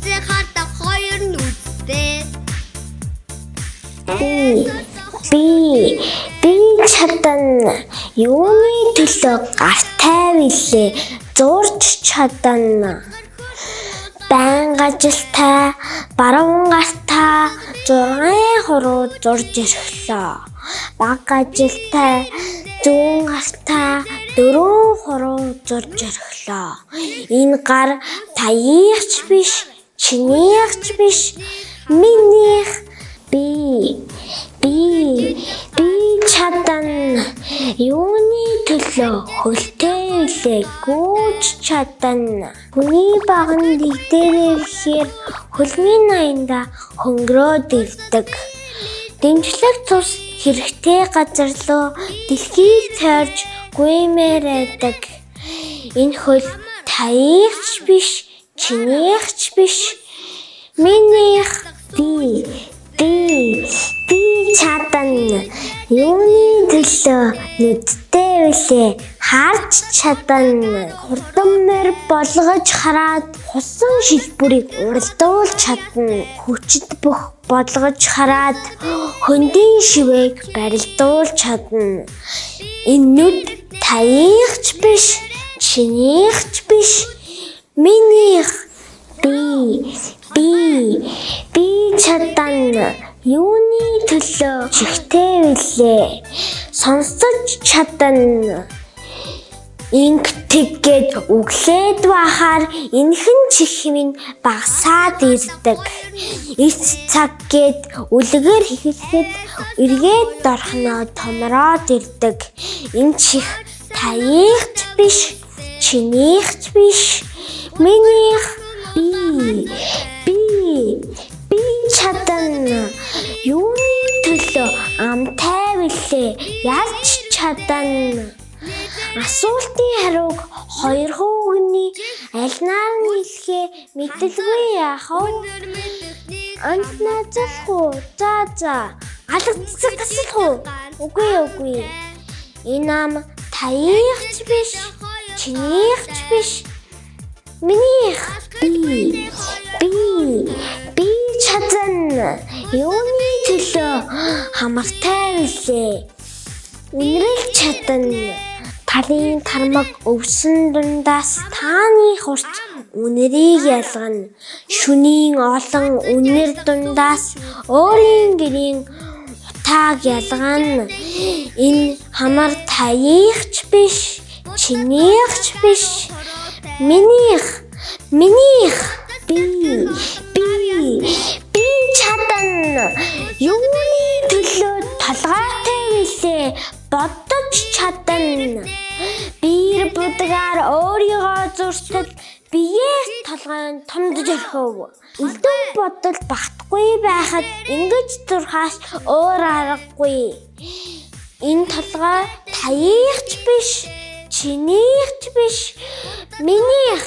Усыг хардаг хоёр нүдтэй. Би чадна. Юуны төлөө гартай билээ. Зурж чадна. Байнга ажилтай, баруун гартаа 6 хуруу зурж ирэхлээ. Бага ажилтай, зүүн гартаа 4 хуруу зурж ирэхлээ. Энэ гар таяахч биш, чинийхч биш, минийх. Би чадна. Юуны төлөө хөлтэй билээ. Гүйж чадна. Хүний баган дэгдэрээ ихээр хөлмийн аянда хөнгөрөөд ирдэг. Дэмжлэг тус хэрэгтэй газар руу дэлхийг тойрж гүймээр байдаг. Энэ хөл таяахч биш, чинийхч биш, минийх. Би чадна. Юуны төлөө нүдтэй билээ. Харж чадна. Хурдамнэр болгож хараад хусан шилбүрийг уралдуулж чадна. Хүчит бүх болгож хараад хөндийн шивээг барилдуулж чадна. Энэ нүд таяахч биш, чинийхч биш, минийх. Би чадна. Юуны төлөө чихтэй билээ. Сонсож чадна. Инг тэггээд өглээд бахаар энхэн чихмийн багасаад ирдэг. Эц цаг гээд үлгэр хэлэхэд эргээд дорхноо томроод ирдэг. Энэ чих таяахч биш, чинийхч биш, минийх. Би чадна. Юуны төлөө амтай билээ. Ялж чадна. Асуултын хариуг хоёр хүүгний альнаар нь хэлэхээ мэдэлгүй яах вэ? Анхнаазах уу? За. Алгадцаг тасалх уу? Үгүй. Энэ ам таяахч биш, чинийхч биш, минийх. Би чадна. Юуны төлөө хамартай билээ. Үнэрэл чадна. Талын тармаг өвсөн дундаас тааны хурц үнэрийг ялгана. Шүнийн олон үнэр дундаас өөрийн гэрийн утааг ялгана. Энэ хамар таяахч биш, чинийхч биш, минийх. Би чадна. Юуны төлөө толгойтой билээ. Бодож чадна. Биер будгаар өөрийгөө зуртал биеэ толгойн томдож орхив. Элдэн бодол багтахгүй байхад ингэж зурхаас өөр аргагүй. Энэ толгой таяахч биш, чинийхч биш, минийх.